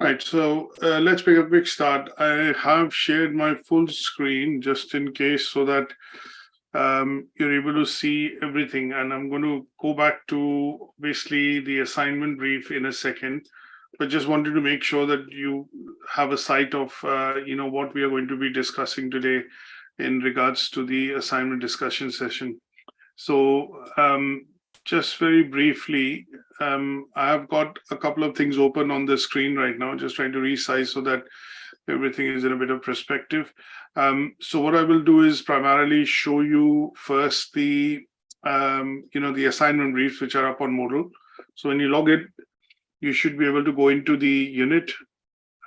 Right, so let's make a quick start. I have shared my full screen just in case so that you're able to see everything. And I'm going to go back to basically the assignment brief in a second, but just wanted to make sure that you have a sight of, what we are going to be discussing today in regards to the assignment discussion session. So just very briefly, I have got a couple of things open on the screen right now, just trying to resize so that everything is in a bit of perspective. So what I will do is primarily show you first the assignment briefs which are up on Moodle. So when you log in, you should be able to go into the unit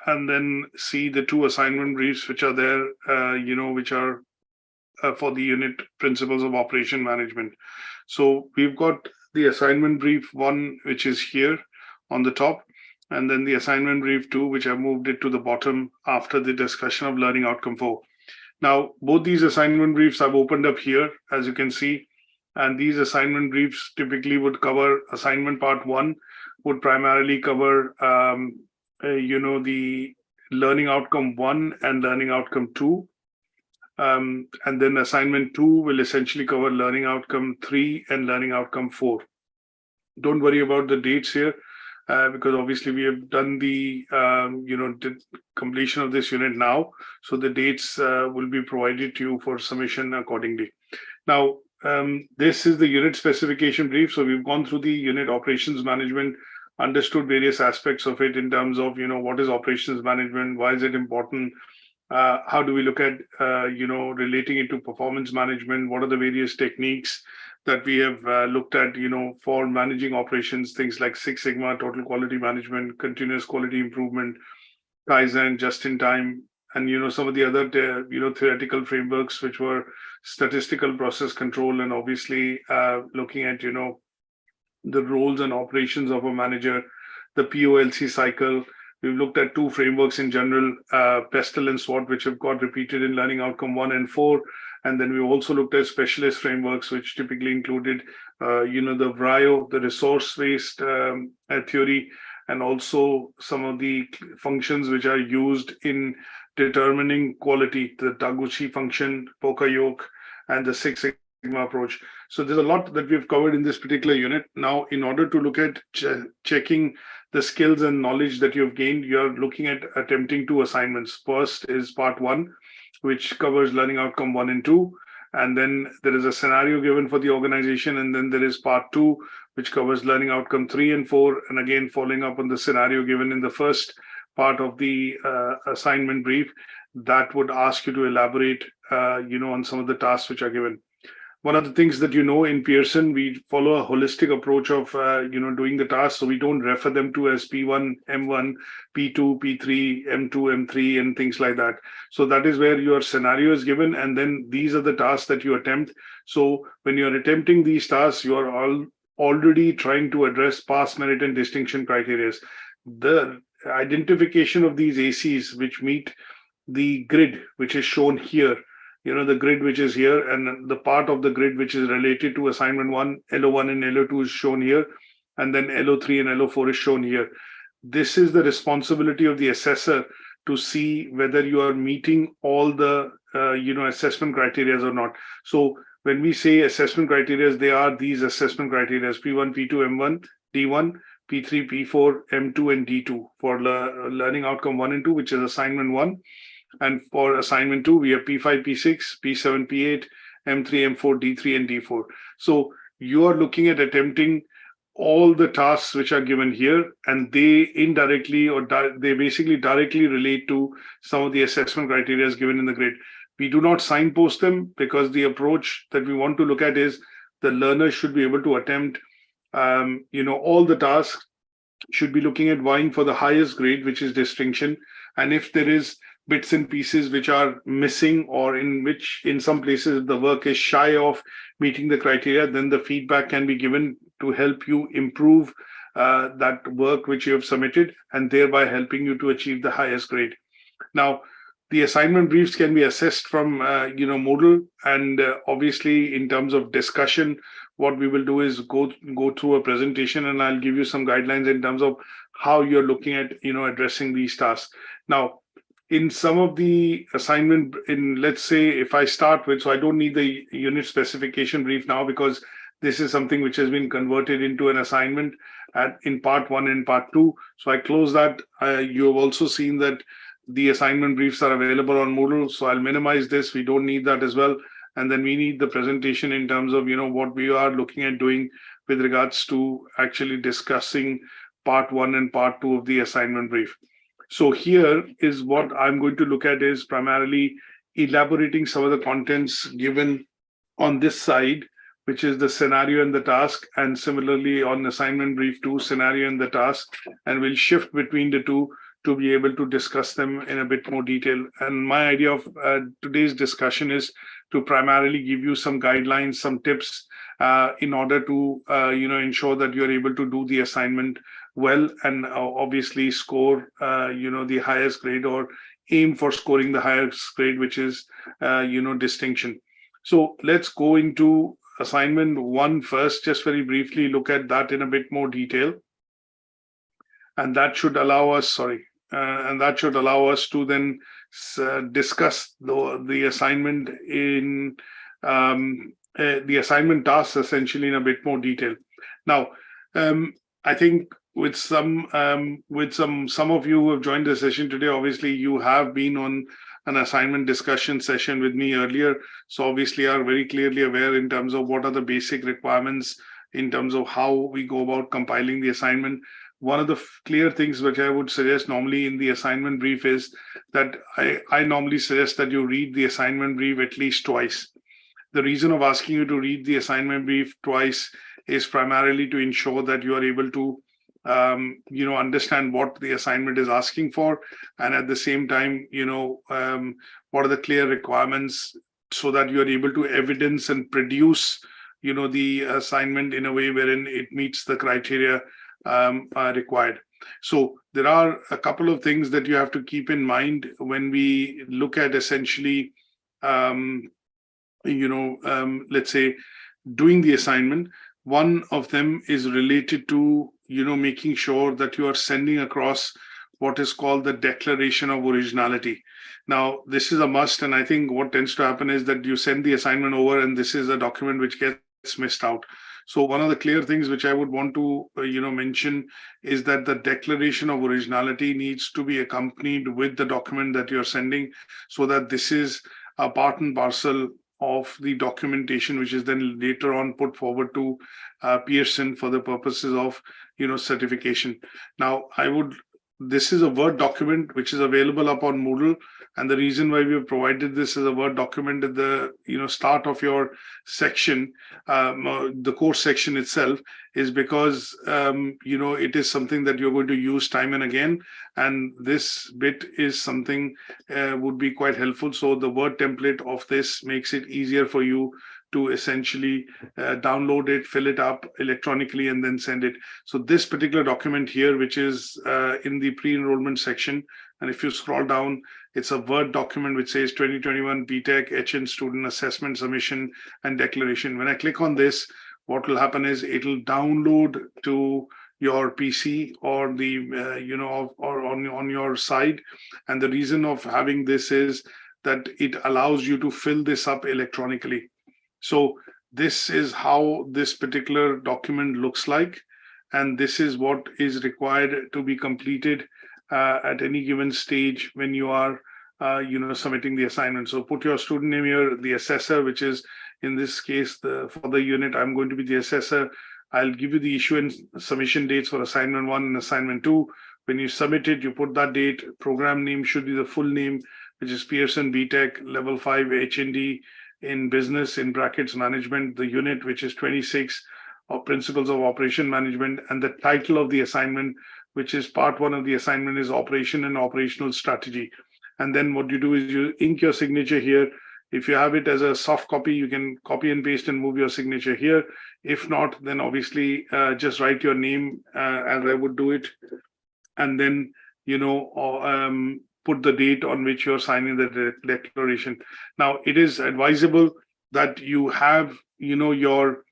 and then see the two assignment briefs which are there, which are for the unit principles of operation management. So we've got the assignment brief 1, which is here on the top, and then the assignment brief 2, which I moved it to the bottom after the discussion of learning outcome 4. Now, both these assignment briefs I've opened up here, as you can see, and these assignment briefs typically would cover assignment part 1, would primarily cover, the learning outcome 1 and learning outcome 2. And then assignment 2 will essentially cover learning outcome 3 and learning outcome 4. Don't worry about the dates here, because obviously we have done the completion of this unit now. So the dates will be provided to you for submission accordingly. Now, this is the unit specification brief. So we've gone through the unit operations management, understood various aspects of it in terms of, what is operations management, why is it important, how do we look at, relating it to performance management? What are the various techniques that we have looked at, for managing operations, things like Six Sigma, total quality management, continuous quality improvement, Kaizen, just in time, and, some of the other, theoretical frameworks, which were statistical process control, and obviously looking at, the roles and operations of a manager, the POLC cycle. We've looked at two frameworks in general, PESTEL and SWOT, which have got repeated in learning outcome 1 and 4. And then we also looked at specialist frameworks, which typically included, the VRIO, the resource-based theory, and also some of the functions which are used in determining quality, the Taguchi function, Poka-yoke, and the Six Sigma approach. So there's a lot that we've covered in this particular unit. Now, in order to look at checking the skills and knowledge that you've gained, you're looking at attempting 2 assignments. First is part 1, which covers learning outcome 1 and 2. And then there is a scenario given for the organization. And then there is part 2, which covers learning outcome 3 and 4. And again, following up on the scenario given in the first part of the assignment brief, that would ask you to elaborate, on some of the tasks which are given. One of the things that in Pearson, we follow a holistic approach of doing the tasks. So we don't refer them to as P1, M1, P2, P3, M2, M3, and things like that. So that is where your scenario is given, and then these are the tasks that you attempt. So when you're attempting these tasks, you are already trying to address pass, merit, and distinction criteria. The identification of these ACs which meet the grid, which is shown here, the grid which is here, and the part of the grid which is related to assignment 1, LO1 and LO2 is shown here, and then LO3 and LO4 is shown here. This is the responsibility of the assessor to see whether you are meeting all the, assessment criteria or not. So when we say assessment criteria, they are these assessment criteria: P1, P2, M1, D1, P3, P4, M2, and D2 for learning outcome 1 and 2, which is assignment 1. And for assignment 2, we have P5, P6, P7, P8, M3, M4, D3, and D4. So you are looking at attempting all the tasks which are given here, and they indirectly they basically directly relate to some of the assessment criteria given in the grid. We do not signpost them because the approach that we want to look at is the learner should be able to attempt, all the tasks, should be looking at vying for the highest grade, which is distinction. And if there is bits and pieces which are missing, or in which in some places the work is shy of meeting the criteria, then the feedback can be given to help you improve that work which you have submitted, and thereby helping you to achieve the highest grade. Now, the assignment briefs can be assessed from Moodle, and obviously in terms of discussion, what we will do is go through a presentation, and I'll give you some guidelines in terms of how you're looking at, addressing these tasks. Now, in some of the assignment, let's say if I start with, so I don't need the unit specification brief now because this is something which has been converted into an assignment in part 1 and part 2. So I close that. You have also seen that the assignment briefs are available on Moodle. So I'll minimize this. We don't need that as well. And then we need the presentation in terms of, what we are looking at doing with regards to actually discussing part 1 and part 2 of the assignment brief. So here is what I'm going to look at is primarily elaborating some of the contents given on this side, which is the scenario and the task, and similarly on assignment brief 2, scenario and the task, and we'll shift between the two to be able to discuss them in a bit more detail. And my idea of today's discussion is to primarily give you some guidelines, some tips in order to ensure that you're able to do the assignment well and obviously score the highest grade or aim for scoring the highest grade, which is distinction. So let's go into assignment 1 first, just very briefly look at that in a bit more detail. And that should allow us, to then discuss the assignment in the assignment tasks essentially in a bit more detail. Now, I think with some of you who have joined the session today, obviously you have been on an assignment discussion session with me earlier, so obviously are very clearly aware in terms of what are the basic requirements in terms of how we go about compiling the assignment. One of the clear things which I would suggest normally in the assignment brief is that I normally suggest that you read the assignment brief at least twice. The reason of asking you to read the assignment brief twice is primarily to ensure that you are able to understand what the assignment is asking for, and at the same time, what are the clear requirements so that you are able to evidence and produce, the assignment in a way wherein it meets the criteria required. So there are a couple of things that you have to keep in mind when we look at essentially, let's say, doing the assignment. One of them is related to, making sure that you are sending across what is called the declaration of originality. Now, this is a must, and I think what tends to happen is that you send the assignment over and this is a document which gets missed out. So one of the clear things which I would want to, mention is that the declaration of originality needs to be accompanied with the document that you're sending, so that this is a part and parcel of the documentation, which is then later on put forward to Pearson for the purposes of, certification. Now, this is a Word document which is available upon Moodle, and the reason why we have provided this as a Word document at the start of your section, the course section itself, is because it is something that you're going to use time and again, and this bit is something would be quite helpful. So the Word template of this makes it easier for you to essentially download it, fill it up electronically, and then send it. So this particular document here, which is in the pre-enrollment section, and if you scroll down, it's a Word document which says 2021 BTEC HN student assessment submission and declaration. When I click on this, what will happen is it'll download to your PC or the or on your side. And the reason of having this is that it allows you to fill this up electronically. So this is how this particular document looks like, and this is what is required to be completed at any given stage when you are submitting the assignment. So put your student name here, the assessor, which is in this case for the unit, I'm going to be the assessor. I'll give you the issue and submission dates for assignment 1 and assignment 2. When you submit it, you put that date. Program name should be the full name, which is Pearson-BTEC level 5 HND in business, in brackets management, the unit, which is 26 of principles of operation management, and the title of the assignment, which is part 1 of the assignment, is operation and operational strategy. And then what you do is you ink your signature here. If you have it as a soft copy, you can copy and paste and move your signature here. If not, then obviously just write your name as I would do it, and then put the date on which you're signing the declaration. Now, it is advisable that you have your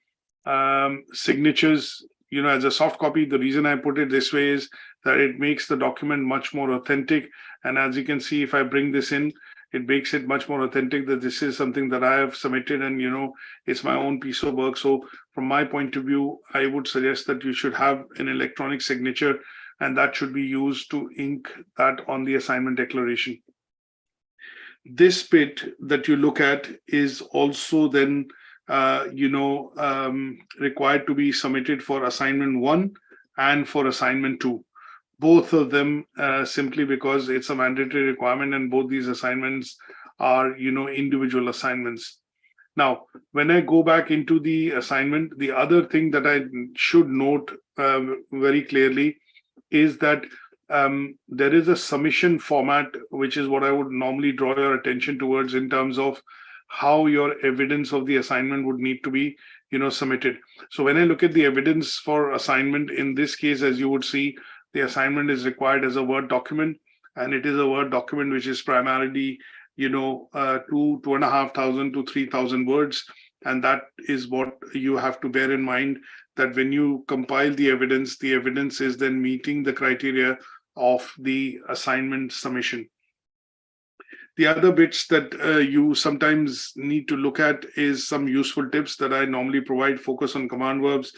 signatures as a soft copy, the reason I put it this way is that it makes the document much more authentic. And as you can see, if I bring this in, it makes it much more authentic that this is something that I have submitted and, it's my own piece of work. So from my point of view, I would suggest that you should have an electronic signature, and that should be used to ink that on the assignment declaration. This bit that you look at is also then required to be submitted for assignment 1 and for assignment 2. Both of them simply because it's a mandatory requirement, and both these assignments are individual assignments. Now, when I go back into the assignment, the other thing that I should note very clearly is that there is a submission format, which is what I would normally draw your attention towards in terms of how your evidence of the assignment would need to be, submitted. So when I look at the evidence for assignment, in this case, as you would see, the assignment is required as a Word document, and it is a Word document which is primarily, 2,500 to 3,000 words. And that is what you have to bear in mind, that when you compile the evidence is then meeting the criteria of the assignment submission. The other bits that you sometimes need to look at is some useful tips that I normally provide. Focus on command verbs.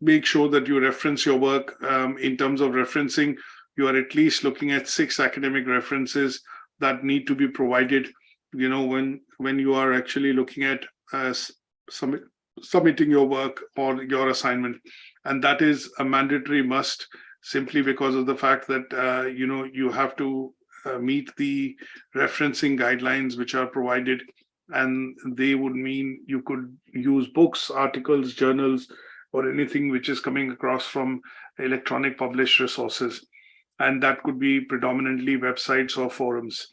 Make sure that you reference your work. In terms of referencing, you are at least looking at 6 academic references that need to be provided, when you are actually looking at submitting your work or your assignment. And that is a mandatory must, simply because of the fact that, you have to meet the referencing guidelines which are provided, and they would mean you could use books, articles, journals, or anything which is coming across from electronic published resources. And that could be predominantly websites or forums.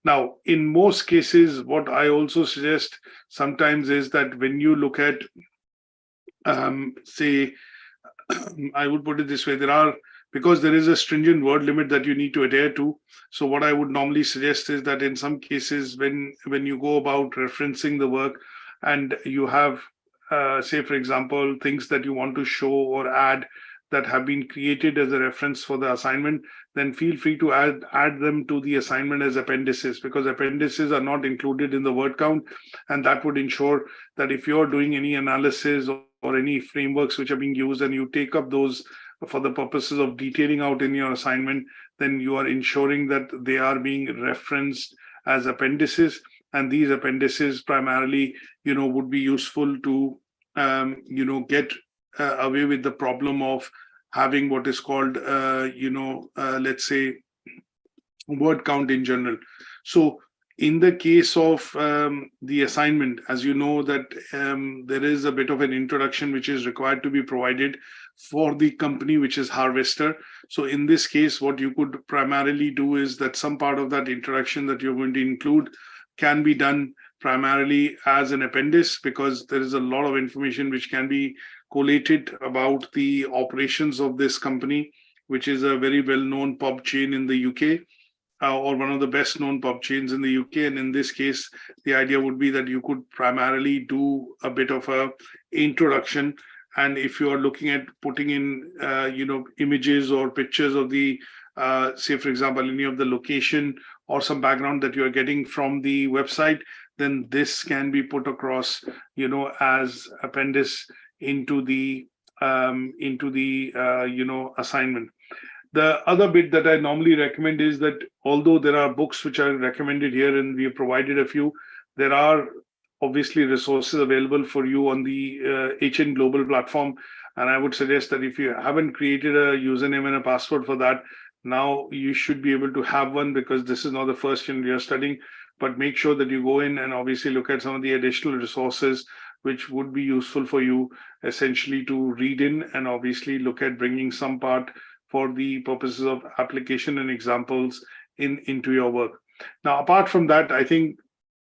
Now, in most cases, what I also suggest sometimes is that when you look at, say, I would put it this way, because there is a stringent word limit that you need to adhere to. So what I would normally suggest is that in some cases, when you go about referencing the work and you have, say, for example, things that you want to show or add that have been created as a reference for the assignment, then feel free to add them to the assignment as appendices, because appendices are not included in the word count. And that would ensure that if you're doing any analysis or any frameworks which are being used and you take up those for the purposes of detailing out in your assignment, then you are ensuring that they are being referenced as appendices. And these appendices primarily, would be useful to, get away with the problem of having what is called, let's say, word count in general. So in the case of the assignment, as you know, that there is a bit of an introduction which is required to be provided for the company, which is Harvester. So in this case, what you could primarily do is that some part of that introduction that you're going to include can be done primarily as an appendix, because there is a lot of information which can be collated about the operations of this company, which is a very well-known pub chain in the UK. Or one of the best known pub chains in the UK. And in this case, the idea would be that you could primarily do a bit of a introduction. And if you are looking at putting in, images or pictures of the, say, for example, any of the location or some background that you're getting from the website, then this can be put across, as appendix into the assignment. The other bit that I normally recommend is that although there are books which are recommended here and we have provided a few, there are obviously resources available for you on the HN Global platform. And I would suggest that if you haven't created a username and a password for that, now you should be able to have one, because this is not the first year you're studying. But make sure that you go in and obviously look at some of the additional resources which would be useful for you essentially to read in, and obviously look at bringing some part for the purposes of application and examples into your work. Now, apart from that, I think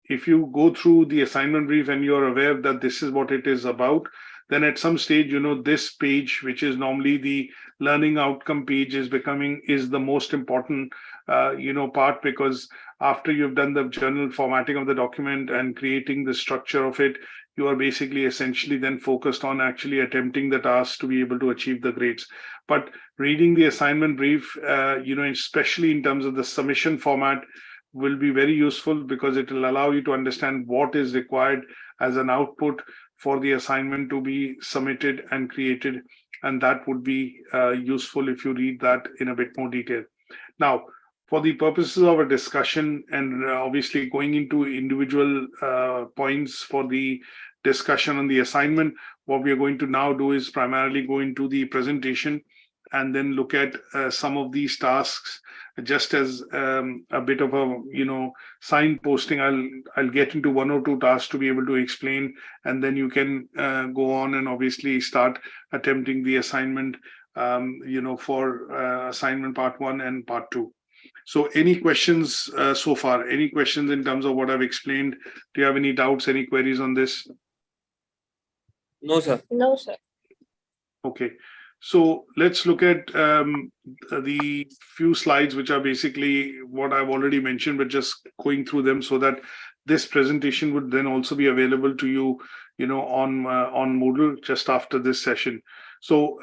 if you go through the assignment brief and you're aware that this is what it is about, then at some stage, this page, which is normally the learning outcome page, is the most important, part, because after you've done the general formatting of the document and creating the structure of it, you are basically essentially then focused on actually attempting the task to be able to achieve the grades. But reading the assignment brief, especially in terms of the submission format, will be very useful because it will allow you to understand what is required as an output for the assignment to be submitted and created. And that would be useful if you read that in a bit more detail. Now, for the purposes of a discussion and obviously going into individual points for the discussion on the assignment, what we are going to now do is primarily go into the presentation and then look at some of these tasks just as a bit of a signposting. I'll get into one or two tasks to be able to explain, and then you can go on and obviously start attempting the assignment for assignment part 1 and part 2. So any questions so far? Any questions in terms of what I've explained? Do you have any doubts, any queries on this? No, sir. No, sir. Okay. So let's look at the few slides, which are basically what I've already mentioned, but just going through them so that this presentation would then also be available to you, on Moodle just after this session. So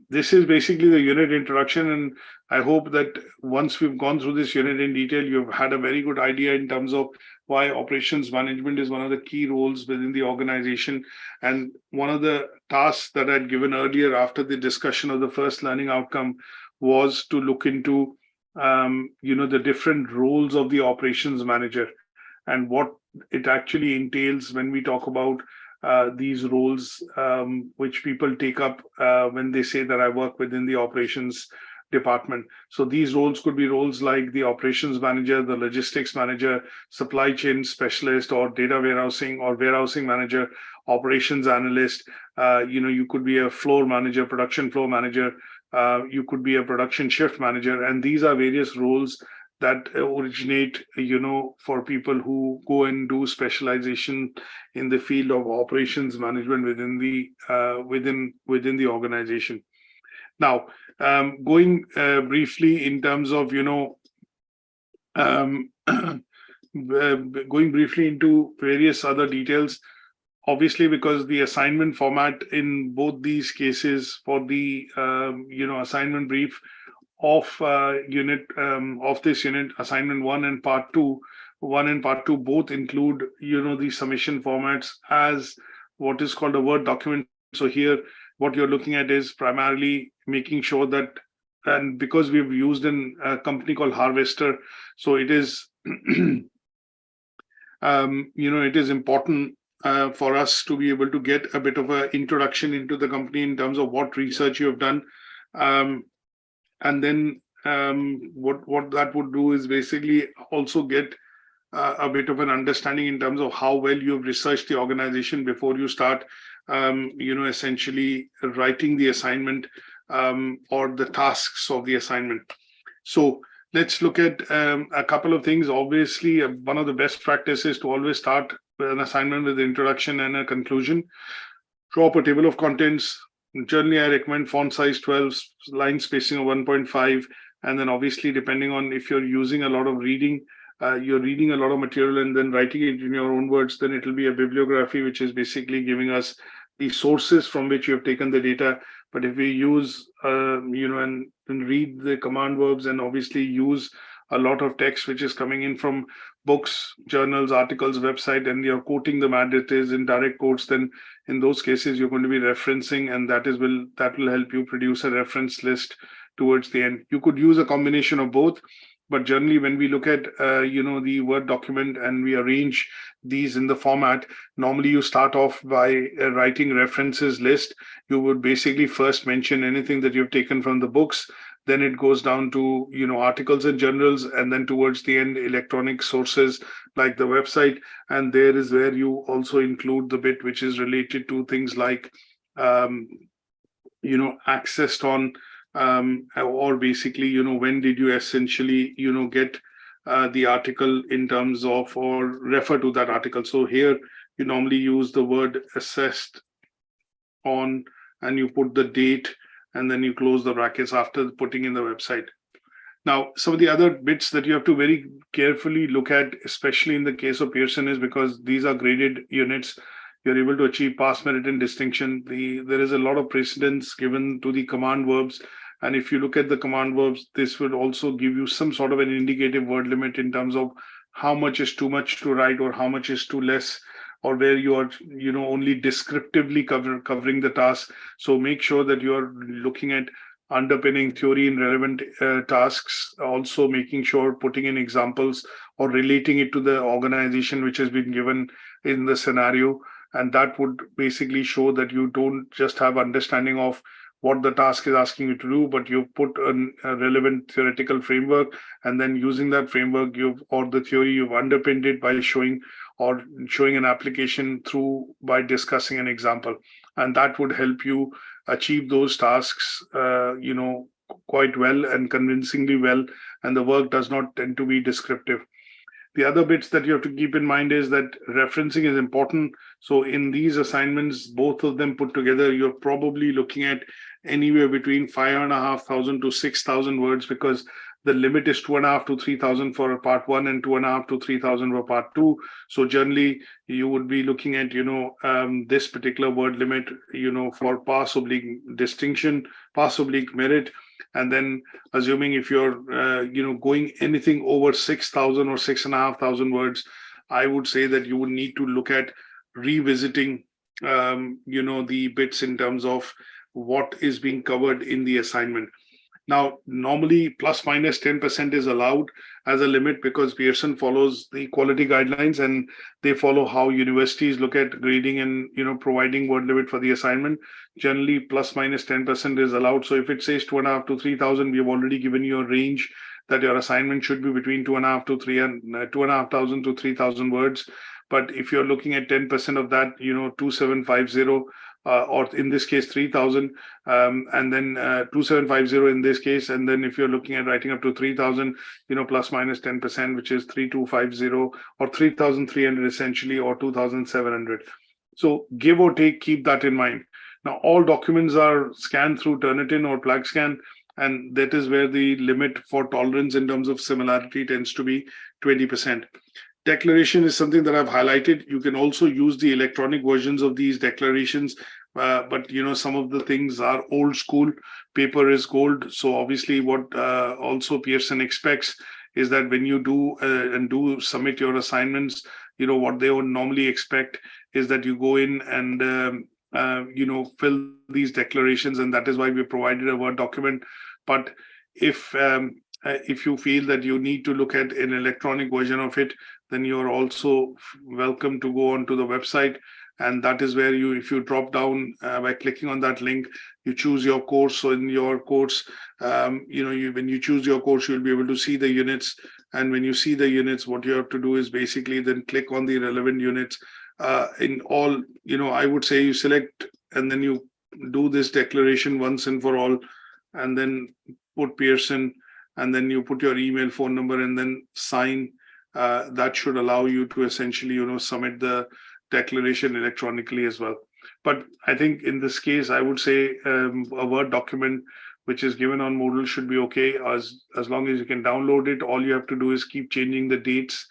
this is basically the unit introduction, and I hope that once we've gone through this unit in detail, you've had a very good idea in terms of why operations management is one of the key roles within the organization. And one of the tasks that I'd given earlier after the discussion of the first learning outcome was to look into, the different roles of the operations manager and what it actually entails when we talk about these roles, which people take up when they say that I work within the operations department. So these roles could be roles like the operations manager, the logistics manager, supply chain specialist, or data warehousing or warehousing manager, operations analyst. You could be a floor manager, production floor manager. You could be a production shift manager. And these are various roles that originate, for people who go and do specialization in the field of operations management within the organization. Now, going briefly in terms of, going briefly into various other details, obviously, because the assignment format in both these cases for the, assignment brief of this unit, assignment 1 and part 2, both include, the submission formats as what is called a Word document. So here, what you're looking at is primarily making sure that, and because we've used a company called Harvester, so it is, it is important for us to be able to get a bit of an introduction into the company in terms of what research you have done. And then what that would do is basically also get a bit of an understanding in terms of how well you've researched the organization before you start, essentially writing the assignment or the tasks of the assignment. So let's look at a couple of things. Obviously, one of the best practices to always start an assignment with the introduction and a conclusion. Draw up a table of contents. Generally, I recommend font size 12, line spacing of 1.5, and then obviously, depending on if you're using a lot of reading, you're reading a lot of material and then writing it in your own words, then it will be a bibliography, which is basically giving us the sources from which you have taken the data. But if we use, and read the command verbs and obviously use a lot of text which is coming in from books, journals, articles, website, and you're quoting them as it is in direct quotes, then in those cases you're going to be referencing, and that will help you produce a reference list towards the end. You could use a combination of both, but generally when we look at the Word document and we arrange these in the format, normally you start off by writing references list. You would basically first mention anything that you've taken from the books. Then it goes down to, articles and journals, and then towards the end, electronic sources like the website. And there is where you also include the bit which is related to things like, accessed on, or basically, when did you essentially, get the article in terms of, or refer to that article. So here you normally use the word assessed on, and you put the date, and then you close the brackets after putting in the website. Now, some of the other bits that you have to very carefully look at, especially in the case of Pearson, is because these are graded units, you're able to achieve pass, merit, and distinction. There is a lot of precedence given to the command verbs. And if you look at the command verbs, this would also give you some sort of an indicative word limit in terms of how much is too much to write or how much is too less, or where you are, only descriptively covering the task. So make sure that you're looking at underpinning theory in relevant tasks, also making sure putting in examples or relating it to the organization which has been given in the scenario. And that would basically show that you don't just have understanding of what the task is asking you to do, but you've put a relevant theoretical framework, and then using that framework, or the theory, you've underpinned it by showing an application through by discussing an example. And that would help you achieve those tasks, quite well and convincingly well, and the work does not tend to be descriptive. The other bits that you have to keep in mind is that referencing is important. So in these assignments, both of them put together, you're probably looking at anywhere between 5,500 to 6,000 words, because the limit is 2,500 to 3,000 for part one and 2,500 to 3,000 for part two. So generally, you would be looking at, this particular word limit, for pass oblique distinction, pass oblique merit. And then assuming if you're, going anything over 6,000 or 6,500 words, I would say that you would need to look at revisiting, the bits in terms of what is being covered in the assignment. Now, normally plus minus 10% is allowed as a limit because Pearson follows the quality guidelines and they follow how universities look at grading and providing word limit for the assignment. Generally, plus minus 10% is allowed. So if it says 2,500 to 3,000, we have already given you a range that your assignment should be between 2,500 to 3,000 words. But if you're looking at 10% of that, 2,750. Or in this case 3,000, and then 2,750 in this case, and then if you're looking at writing up to 3,000, plus minus 10%, which is 3,250 or 3,300 essentially, or 2,700. So give or take, keep that in mind. Now all documents are scanned through Turnitin or Plug Scan, and that is where the limit for tolerance in terms of similarity tends to be 20%. Declaration is something that I've highlighted. You can also use the electronic versions of these declarations, but some of the things are old school. Paper is gold. So obviously what also Pearson expects is that when you do submit your assignments, what they would normally expect is that you go in and fill these declarations, and that is why we provided a Word document. But if you feel that you need to look at an electronic version of it, then you're also welcome to go onto the website. And that is where if you drop down by clicking on that link, you choose your course. So in your course, when you choose your course, you'll be able to see the units. And when you see the units, what you have to do is basically then click on the relevant units. In all, I would say you select and then you do this declaration once and for all, and then put Pearson, and then you put your email, phone number, and then sign. That should allow you to essentially, submit the declaration electronically as well. But I think in this case, I would say a Word document which is given on Moodle should be okay, as long as you can download it. All you have to do is keep changing the dates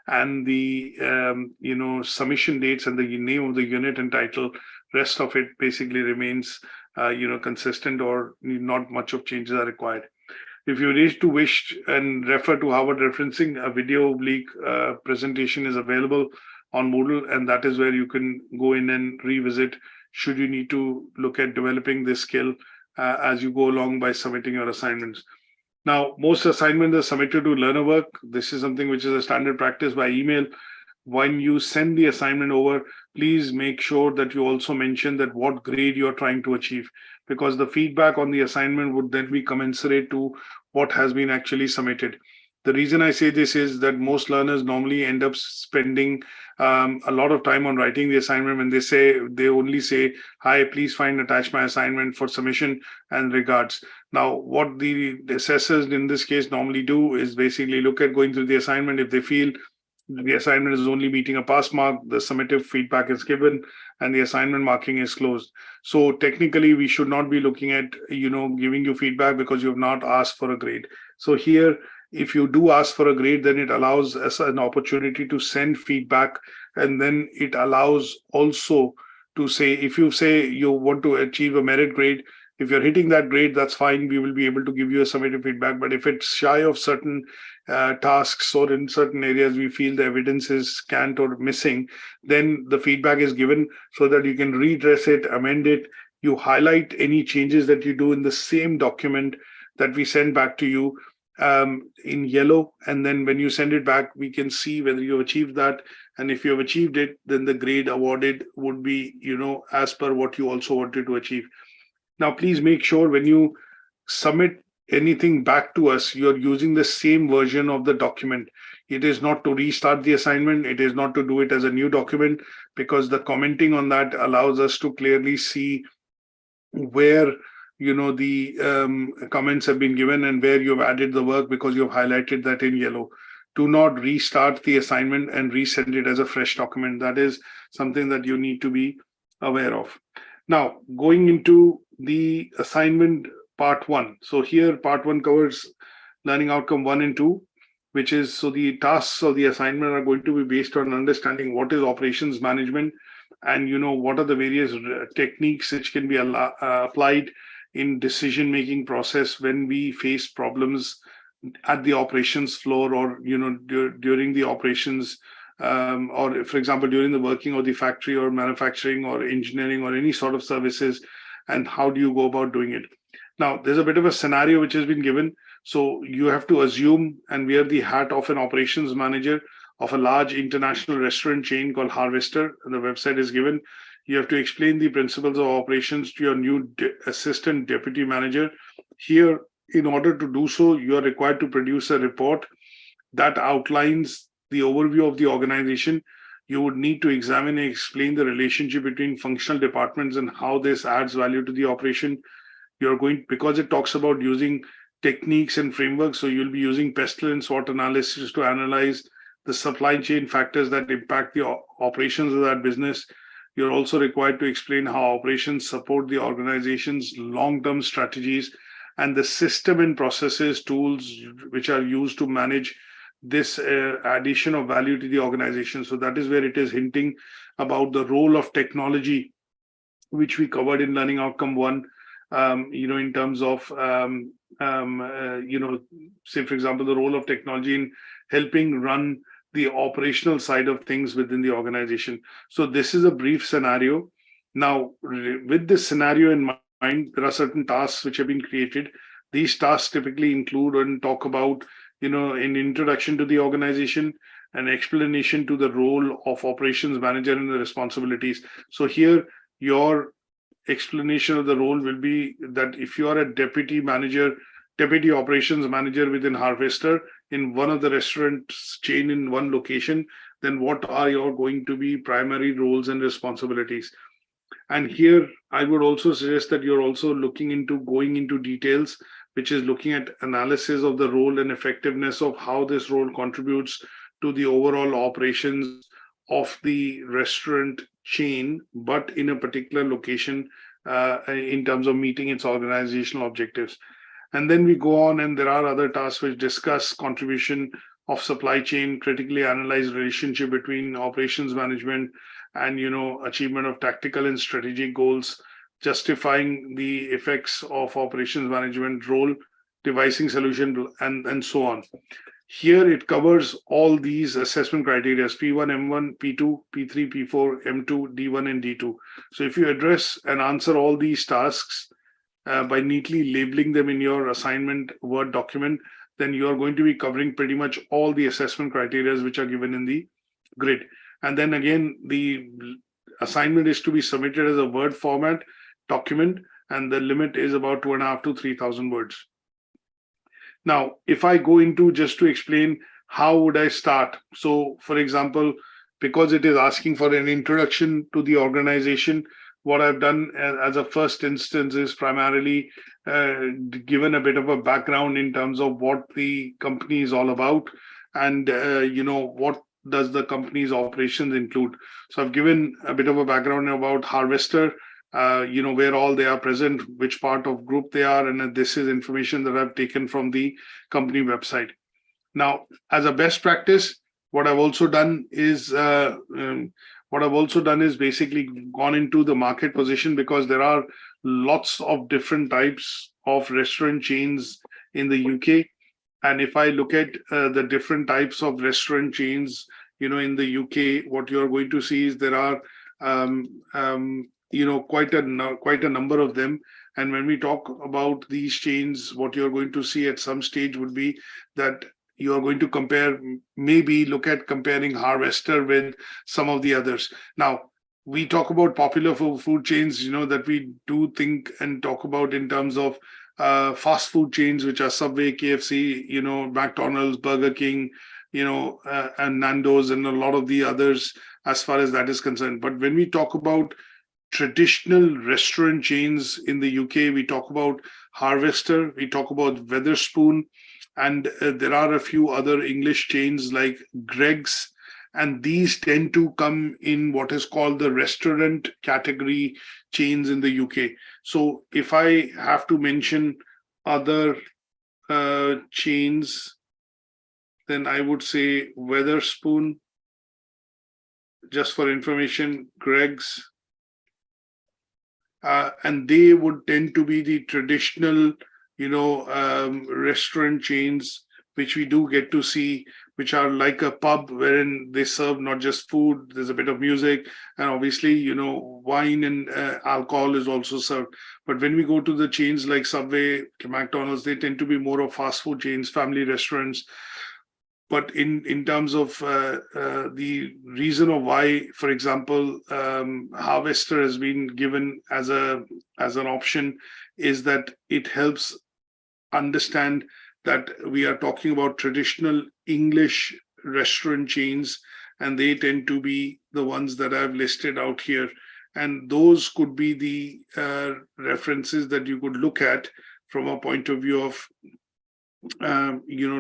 and the submission dates and the name of the unit and title. Rest of it basically remains consistent, or not much of changes are required. If you wish and refer to Harvard referencing, a video oblique presentation is available on Moodle, and that is where you can go in and revisit should you need to look at developing this skill as you go along by submitting your assignments. Now, most assignments are submitted to learner work. This is something which is a standard practice by email. When you send the assignment over, please make sure that you also mention that what grade you're trying to achieve, because the feedback on the assignment would then be commensurate to what has been actually submitted. The reason I say this is that most learners normally end up spending a lot of time on writing the assignment when they only say, "Hi, please find attached my assignment for submission and regards." Now, what the assessors in this case normally do is basically look at going through the assignment. If they feel the assignment is only meeting a pass mark, the summative feedback is given and the assignment marking is closed. So technically, we should not be looking at, giving you feedback because you have not asked for a grade. So here, if you do ask for a grade, then it allows us an opportunity to send feedback, and then it allows also to say, if you say you want to achieve a merit grade, if you're hitting that grade, that's fine. We will be able to give you a summative feedback. But if it's shy of certain tasks, or in certain areas we feel the evidence is scant or missing, then the feedback is given so that you can redress it, amend it. You highlight any changes that you do in the same document that we send back to you in yellow. And then when you send it back, we can see whether you achieved that. And if you have achieved it, then the grade awarded would be, as per what you also wanted to achieve. Now, please make sure when you submit anything back to us, you're using the same version of the document. It is not to restart the assignment. It is not to do it as a new document, because the commenting on that allows us to clearly see where the comments have been given and where you've added the work, because you've highlighted that in yellow. Do not restart the assignment and resend it as a fresh document. That is something that you need to be aware of. Now, going into the assignment part 1. So here part 1 covers learning outcome 1 and 2, which is, so the tasks of the assignment are going to be based on understanding what is operations management, and what are the various techniques which can be applied in decision making process when we face problems at the operations floor, or during the operations, or for example during the working of the factory or manufacturing or engineering or any sort of services, and how do you go about doing it. Now, there's a bit of a scenario which has been given. So you have to assume and wear the hat of an operations manager of a large international restaurant chain called Harvester, and the website is given. You have to explain the principles of operations to your new assistant deputy manager. Here, in order to do so, you are required to produce a report that outlines the overview of the organization. You would need to examine and explain the relationship between functional departments and how this adds value to the operation. You're going, because it talks about using techniques and frameworks, so you'll be using pestle and SWOT analysis to analyze the supply chain factors that impact the operations of that business. You're also required to explain how operations support the organization's long-term strategies and the system and processes, tools which are used to manage this addition of value to the organization. So that is where it is hinting about the role of technology, which we covered in learning outcome 1, in terms of, say, for example, the role of technology in helping run the operational side of things within the organization. So this is a brief scenario. Now, with this scenario in mind, there are certain tasks which have been created. These tasks typically include and talk about, an introduction to the organization, an explanation to the role of operations manager and the responsibilities. So here, your explanation of the role will be that if you are a deputy operations manager within Harvester in one of the restaurants chain in one location, then what are your going to be primary roles and responsibilities? And here I would also suggest that you're also going into details, which is looking at analysis of the role and effectiveness of how this role contributes to the overall operations of the restaurant chain, but in a particular location in terms of meeting its organizational objectives. And then we go on, and there are other tasks which discuss contribution of supply chain, critically analyze relationship between operations management and achievement of tactical and strategic goals, justifying the effects of operations management role, devising solution, and so on. Here it covers all these assessment criteria: P1, M1, P2, P3, P4, M2, D1, and D2. So if you address and answer all these tasks by neatly labeling them in your assignment Word document, then you are going to be covering pretty much all the assessment criteria which are given in the grid. And then again, the assignment is to be submitted as a Word format document, and the limit is about 2,500 to 3,000 words. Now, if I go into just to explain how would I start. So, for example, because it is asking for an introduction to the organization, what I've done as a first instance is primarily given a bit of a background in terms of what the company is all about, and what does the company's operations include. So I've given a bit of a background about Harvester, where all they are present, which part of group they are, and this is information that I've taken from the company website. Now, as a best practice, what I've also done is basically gone into the market position, because there are lots of different types of restaurant chains in the UK. And if I look at the different types of restaurant chains, in the UK, what you're going to see is there are, quite a number of them. And when we talk about these chains, what you're going to see at some stage would be that you are going to look at comparing Harvester with some of the others. Now, we talk about popular food chains, that we do think and talk about in terms of fast food chains, which are Subway, KFC, McDonald's, Burger King, and Nando's, and a lot of the others as far as that is concerned. But when we talk about traditional restaurant chains in the UK, we talk about Harvester, we talk about Wetherspoon, and there are a few other English chains like Greggs, and these tend to come in what is called the restaurant category chains in the UK. So if I have to mention other chains, then I would say Wetherspoon, just for information, Greggs, and they would tend to be the traditional, restaurant chains, which we do get to see, which are like a pub wherein they serve not just food, there's a bit of music, and obviously, wine and alcohol is also served. But when we go to the chains like Subway, McDonald's, they tend to be more of fast food chains, family restaurants. But in terms of the reason of why, for example, Harvester has been given as an option, is that it helps understand that we are talking about traditional English restaurant chains, and they tend to be the ones that I've listed out here. And those could be the references that you could look at from a point of view of,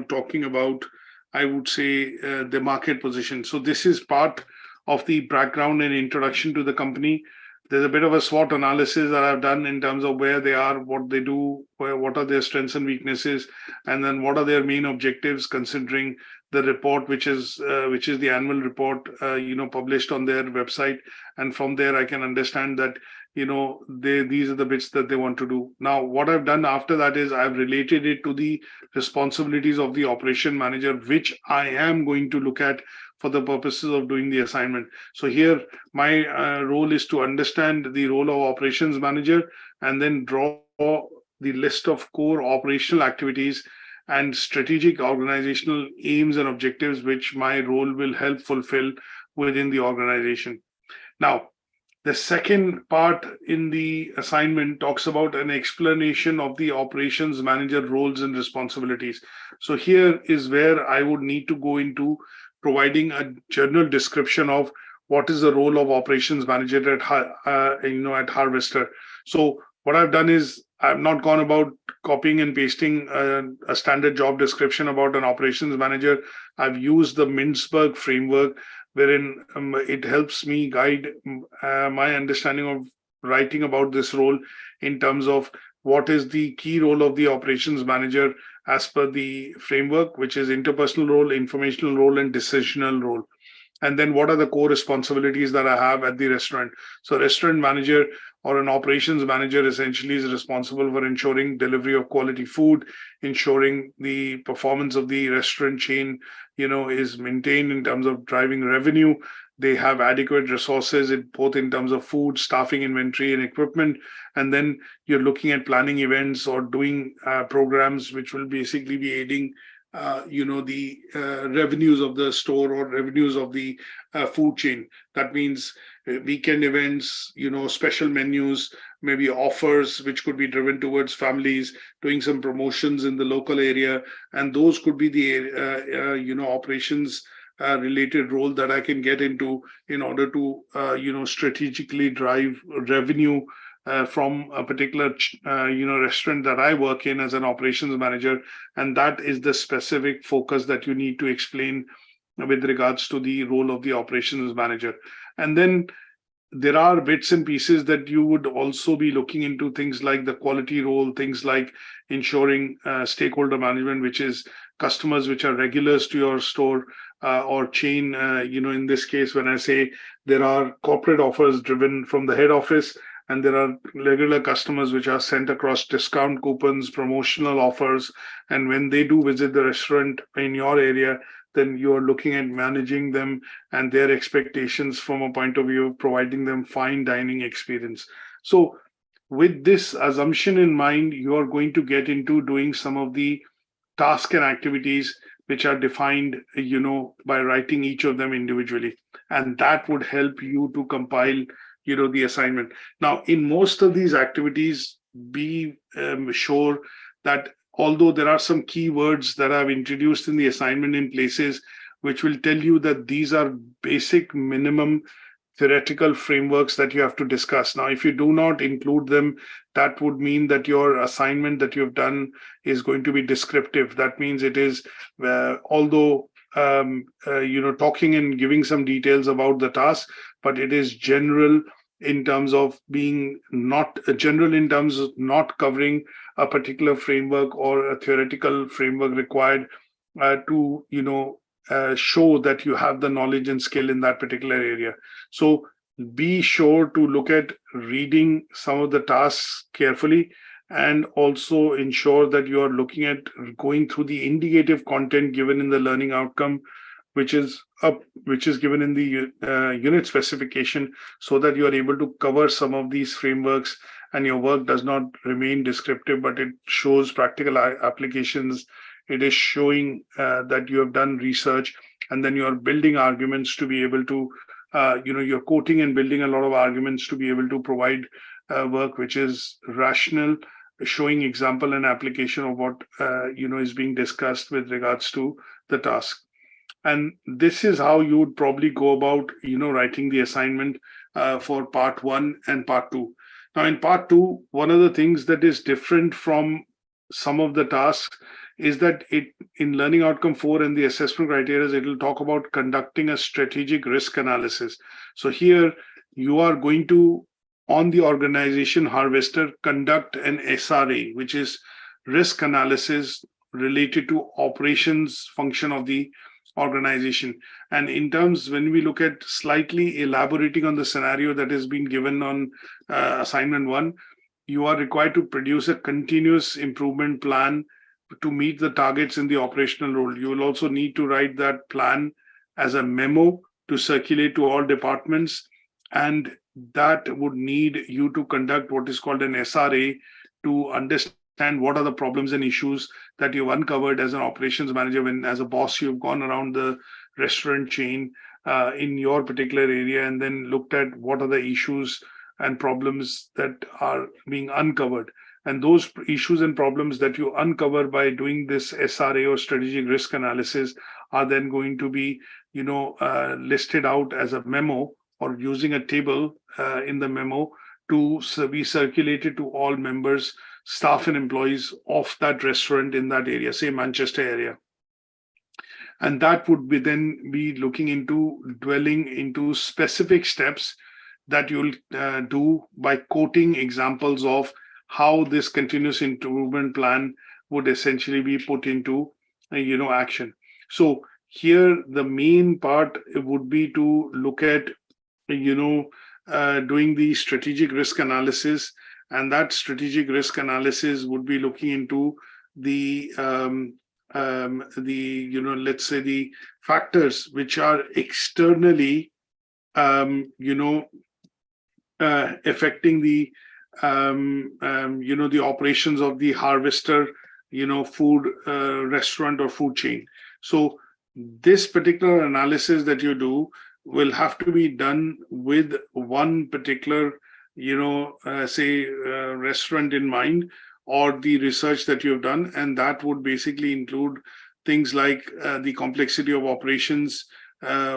talking about, I would say, the market position. So this is part of the background and introduction to the company. There's a bit of a SWOT analysis that I've done in terms of where they are, what they do, what are their strengths and weaknesses, and then what are their main objectives, considering the report, which is the annual report, published on their website. And from there, I can understand that, these are the bits that they want to do. Now, what I've done after that is I've related it to the responsibilities of the operation manager, which I am going to look at for the purposes of doing the assignment. So here, my role is to understand the role of operations manager and then draw the list of core operational activities and strategic organizational aims and objectives, which my role will help fulfill within the organization. Now, the second part in the assignment talks about an explanation of the operations manager roles and responsibilities. So here is where I would need to go into providing a general description of what is the role of operations manager at Harvester. So what I've done is I've not gone about copying and pasting a standard job description about an operations manager. I've used the Mintzberg framework, wherein it helps me guide my understanding of writing about this role in terms of what is the key role of the operations manager as per the framework, which is interpersonal role, informational role, and decisional role. And then what are the core responsibilities that I have at the restaurant? So restaurant manager or an operations manager essentially is responsible for ensuring delivery of quality food, ensuring the performance of the restaurant chain, is maintained in terms of driving revenue. They have adequate resources both in terms of food, staffing, inventory, and equipment. And then you're looking at planning events or doing programs which will basically be aiding the revenues of the store or revenues of the food chain. That means weekend events, special menus, maybe offers which could be driven towards families, doing some promotions in the local area, and those could be the operations related role that I can get into in order to strategically drive revenue from a particular restaurant that I work in as an operations manager. And that is the specific focus that you need to explain with regards to the role of the operations manager. And then there are bits and pieces that you would also be looking into, things like the quality role, things like ensuring stakeholder management, which is customers which are regulars to your store or chain. In this case, when I say there are corporate offers driven from the head office, and there are regular customers which are sent across discount coupons, promotional offers, and when they do visit the restaurant in your area, then you're looking at managing them and their expectations from a point of view of providing them fine dining experience. So with this assumption in mind, you are going to get into doing some of the tasks and activities which are defined, by writing each of them individually. And that would help you to compile, the assignment. Now, in most of these activities, be sure that although there are some keywords that I've introduced in the assignment in places which will tell you that these are basic minimum theoretical frameworks that you have to discuss. Now, if you do not include them, that would mean that your assignment that you've done is going to be descriptive. That means it is, although talking and giving some details about the task, but it is general in terms of being not general in terms of not covering a particular framework or a theoretical framework required to show that you have the knowledge and skill in that particular area. So be sure to look at reading some of the tasks carefully, and also ensure that you are looking at going through the indicative content given in the learning outcome, which is given in the unit specification, so that you are able to cover some of these frameworks and your work does not remain descriptive, but it shows practical applications. It is showing that you have done research, and then you are building arguments to be able to, you're quoting and building a lot of arguments to be able to provide work which is rational, showing example and application of what, is being discussed with regards to the task. And this is how you would probably go about, writing the assignment for part 1 and part 2. Now, in part 2, one of the things that is different from some of the tasks is that in learning outcome 4 and the assessment criteria, it will talk about conducting a strategic risk analysis. So here you are going to, on the organization harvester, conduct an SRA, which is risk analysis related to operations function of the organization. And in terms, when we look at slightly elaborating on the scenario that has been given on assignment 1, you are required to produce a continuous improvement plan to meet the targets in the operational role. You will also need to write that plan as a memo to circulate to all departments, and that would need you to conduct what is called an SRA to understand what are the problems and issues that you've uncovered as an operations manager. When as a boss you've gone around the restaurant chain in your particular area and then looked at what are the issues and problems that are being uncovered. And those issues and problems that you uncover by doing this SRA or strategic risk analysis are then going to be, listed out as a memo or using a table in the memo to be circulated to all members, staff and employees of that restaurant in that area, say Manchester area. And that would be then be looking into dwelling into specific steps that you'll do by quoting examples of how this continuous improvement plan would essentially be put into, action. So here, the main part would be to look at, doing the strategic risk analysis, and that strategic risk analysis would be looking into the let's say the factors which are externally, affecting the the operations of the harvester, food restaurant or food chain. So this particular analysis that you do will have to be done with one particular, restaurant in mind, or the research that you've done, and that would basically include things like the complexity of operations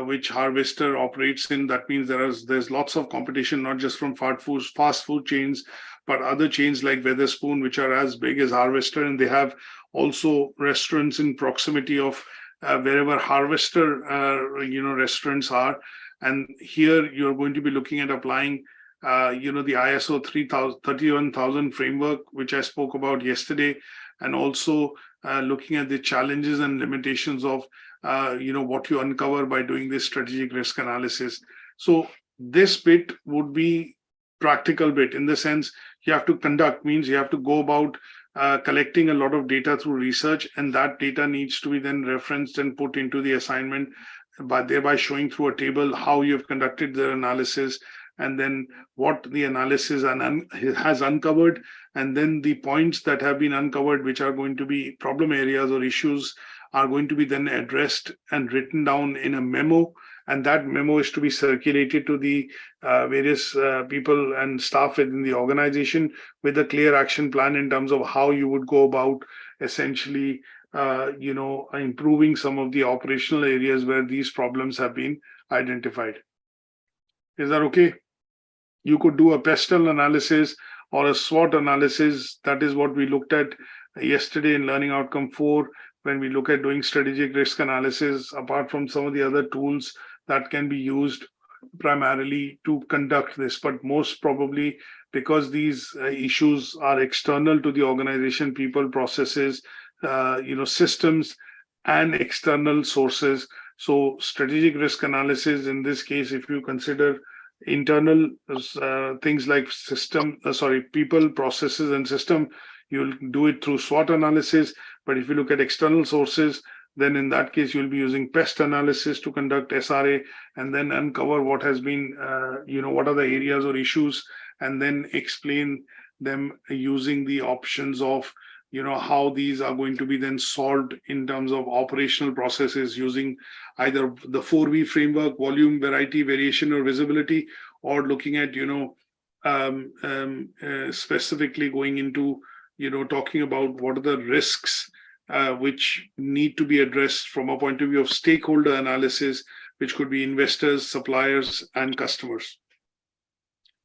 which harvester operates in. That means there's lots of competition, not just from fast food chains, but other chains like Wetherspoon, which are as big as harvester, and they have also restaurants in proximity of wherever harvester restaurants are. And here you're going to be looking at applying, the ISO 31000 framework, which I spoke about yesterday, and also looking at the challenges and limitations of, what you uncover by doing this strategic risk analysis. So this bit would be practical bit, in the sense you have to conduct, means you have to go about collecting a lot of data through research, and that data needs to be then referenced and put into the assignment, by thereby showing through a table how you have conducted the analysis, and then what the analysis has uncovered, and then the points that have been uncovered, which are going to be problem areas or issues, are going to be then addressed and written down in a memo. And that memo is to be circulated to the various people and staff within the organization, with a clear action plan in terms of how you would go about essentially, improving some of the operational areas where these problems have been identified. Is that okay? You could do a pestle analysis or a SWOT analysis. That is what we looked at yesterday in Learning Outcome 4, when we look at doing strategic risk analysis, apart from some of the other tools that can be used primarily to conduct this. But most probably, because these issues are external to the organization, people, processes, systems, and external sources. So strategic risk analysis, in this case, if you consider internal things like people, processes, and system, you'll do it through SWOT analysis. But if you look at external sources, then in that case, you'll be using PEST analysis to conduct SRA, and then uncover what has been, what are the areas or issues, and then explain them using the options of, how these are going to be then solved in terms of operational processes, using either the 4V framework, volume, variety, variation, or visibility, or looking at, specifically going into, talking about what are the risks which need to be addressed from a point of view of stakeholder analysis, which could be investors, suppliers, and customers.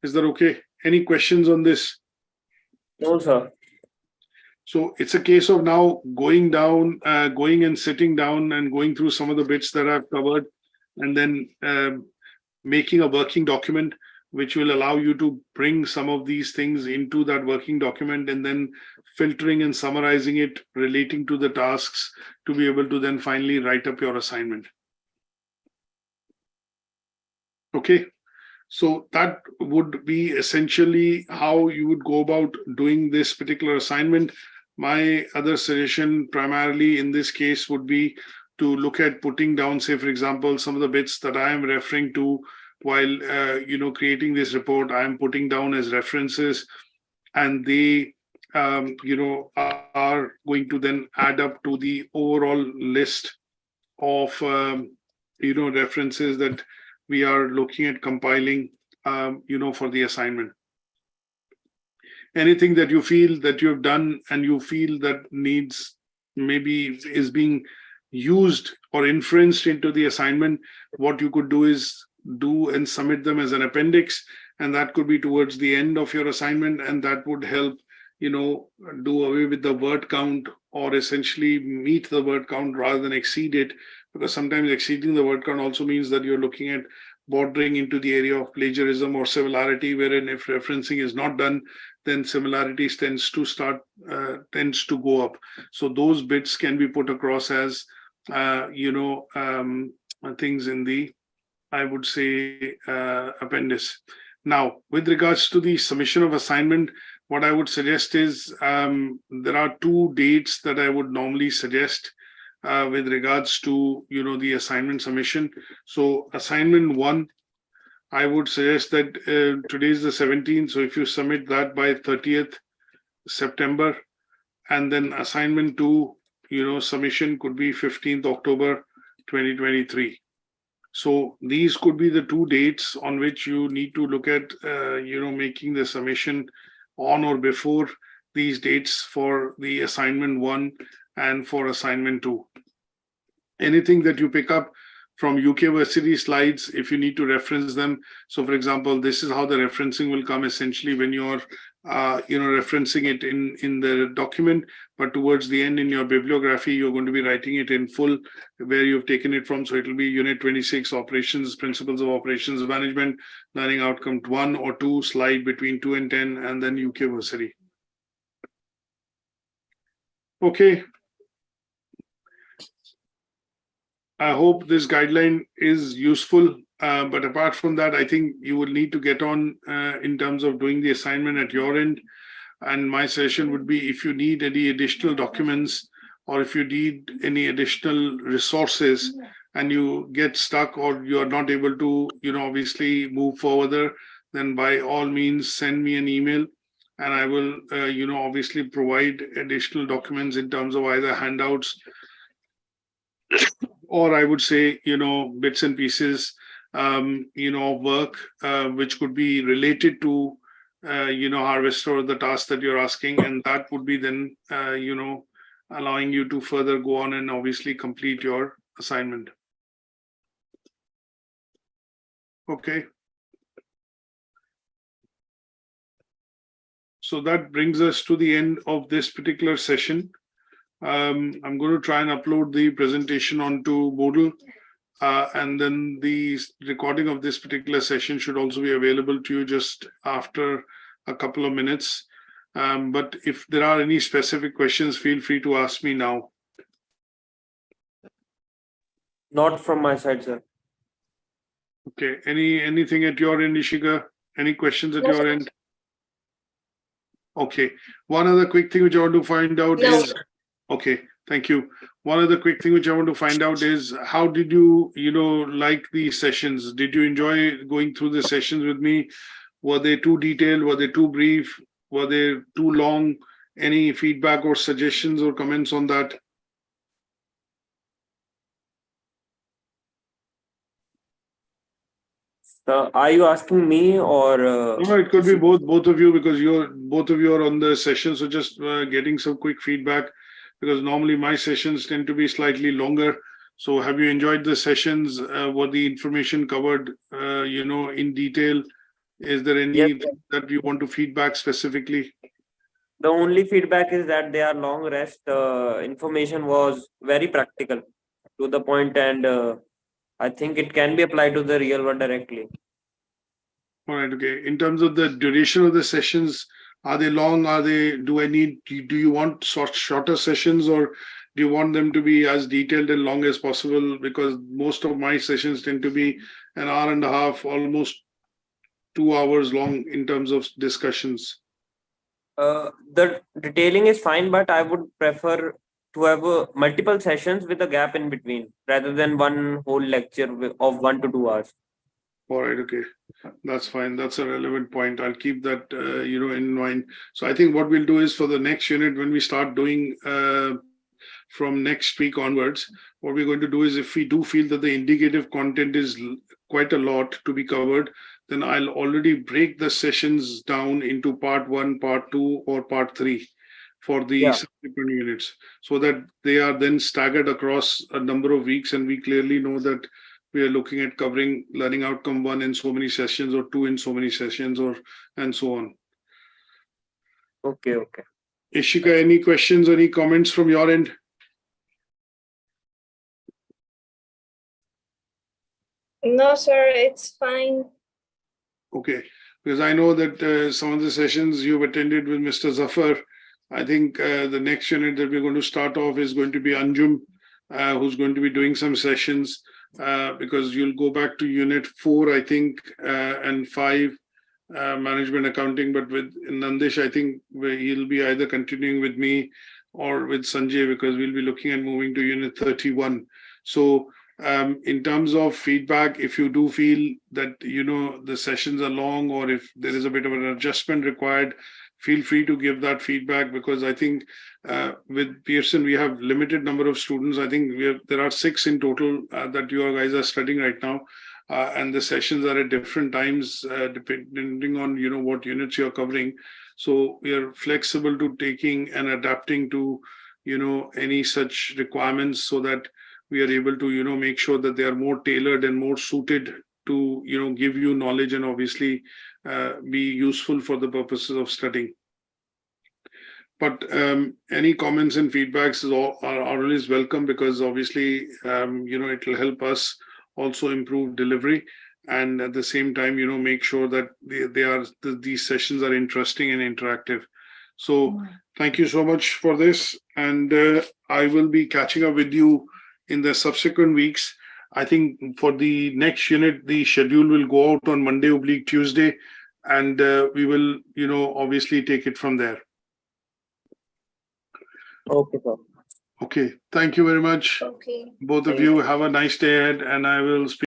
Is that okay? Any questions on this? No, sir. So it's a case of now going and sitting down and going through some of the bits that I've covered, and then making a working document, which will allow you to bring some of these things into that working document, and then filtering and summarizing it, relating to the tasks, to be able to then finally write up your assignment. Okay. So that would be essentially how you would go about doing this particular assignment. My other suggestion primarily in this case would be to look at putting down, say, for example, some of the bits that I am referring to while, creating this report, I am putting down as references, and they, are going to then add up to the overall list of, references that we are looking at compiling, for the assignment. Anything that you feel that you have done and you feel that needs, maybe is being used or inferenced into the assignment, what you could do is do and submit them as an appendix, and that could be towards the end of your assignment, and that would help, do away with the word count, or essentially meet the word count rather than exceed it, because sometimes exceeding the word count also means that you're looking at bordering into the area of plagiarism or similarity, wherein if referencing is not done, then similarities tends to go up. So those bits can be put across as, things in the, I would say, appendix. Now, with regards to the submission of assignment, what I would suggest is there are two dates that I would normally suggest with regards to, the assignment submission. So assignment 1, I would suggest that today is the 17th. So if you submit that by 30th September, and then assignment 2, submission could be 15th October 2023. So these could be the two dates on which you need to look at, making the submission on or before these dates for the assignment 1 and for assignment 2. Anything that you pick up from UK Versity slides, if you need to reference them. So for example, this is how the referencing will come essentially when you're referencing it in the document, but towards the end in your bibliography, you're going to be writing it in full where you've taken it from. So it'll be Unit 26, Operations, Principles of Operations Management, Learning Outcome 1 or 2, slide between 2 and 10, and then UK Versity. Okay. I hope this guideline is useful. But apart from that, I think you will need to get on in terms of doing the assignment at your end. And my suggestion would be, if you need any additional documents or if you need any additional resources and you get stuck or you are not able to, obviously move further, then by all means send me an email and I will, obviously provide additional documents in terms of either handouts or I would say, bits and pieces work, which could be related to, Harvester or the task that you're asking. And that would be then, allowing you to further go on and obviously complete your assignment. Okay. So that brings us to the end of this particular session. I'm going to try and upload the presentation onto Moodle. And then the recording of this particular session should also be available to you just after a couple of minutes. But if there are any specific questions, feel free to ask me now. Not from my side, sir. Okay. Anything at your end, Ishika? Any questions at your end? Okay. One other quick thing which I want to find out is, okay, thank you. One other quick thing which I want to find out is, how did you, like these sessions? Did you enjoy going through the sessions with me? Were they too detailed? Were they too brief? Were they too long? Any feedback or suggestions or comments on that? Are you asking me or? No, it could be both of you, because both of you are on the session. So just getting some quick feedback, because normally my sessions tend to be slightly longer. So have you enjoyed the sessions? Were the information covered, in detail? Is there any that you want to feedback specifically? The only feedback is that they are long. Rest information was very practical, to the point, and I think it can be applied to the real world directly. All right. Okay. In terms of the duration of the sessions, are they long? Do you want shorter sessions, or do you want them to be as detailed and long as possible? Because most of my sessions tend to be an hour and a half, almost 2 hours long in terms of discussions. The detailing is fine, but I would prefer to have multiple sessions with a gap in between, rather than one whole lecture of 1 to 2 hours. All right. Okay. That's fine. That's a relevant point. I'll keep that, in mind. So I think what we'll do is, for the next unit, when we start doing from next week onwards, what we're going to do is, if we do feel that the indicative content is quite a lot to be covered, then I'll already break the sessions down into part 1, part 2, or part 3 for the subsequent units, so that they are then staggered across a number of weeks, and we clearly know that we are looking at covering learning outcome 1 in so many sessions, or 2 in so many sessions, and so on. Okay. Ishika, any questions, any comments from your end? No, sir, it's fine. Okay, because I know that some of the sessions you've attended with Mr. Zafar, I think the next unit that we're going to start off is going to be Anjum, who's going to be doing some sessions, because you'll go back to unit 4, I think, and 5, management accounting. But with Nandish, I think he'll be either continuing with me or with Sanjay, because we'll be looking at moving to unit 31. So in terms of feedback, if you do feel that the sessions are long, or if there is a bit of an adjustment required, feel free to give that feedback, because I think with Pearson we have limited number of students. I think there are 6 in total that you guys are studying right now, and the sessions are at different times depending on what units you're covering. So we are flexible to taking and adapting to any such requirements, so that we are able to make sure that they are more tailored and more suited to, give you knowledge and obviously be useful for the purposes of studying. But any comments and feedbacks are always welcome, because obviously, it will help us also improve delivery, and at the same time, make sure that these sessions are interesting and interactive. So thank you so much for this, and I will be catching up with you in the subsequent weeks. I think for the next unit, the schedule will go out on Monday/Tuesday, and we will, obviously take it from there. Okay, sir. Okay, thank you very much. Okay. Both of Thank you you. have a nice day ahead, and I will speak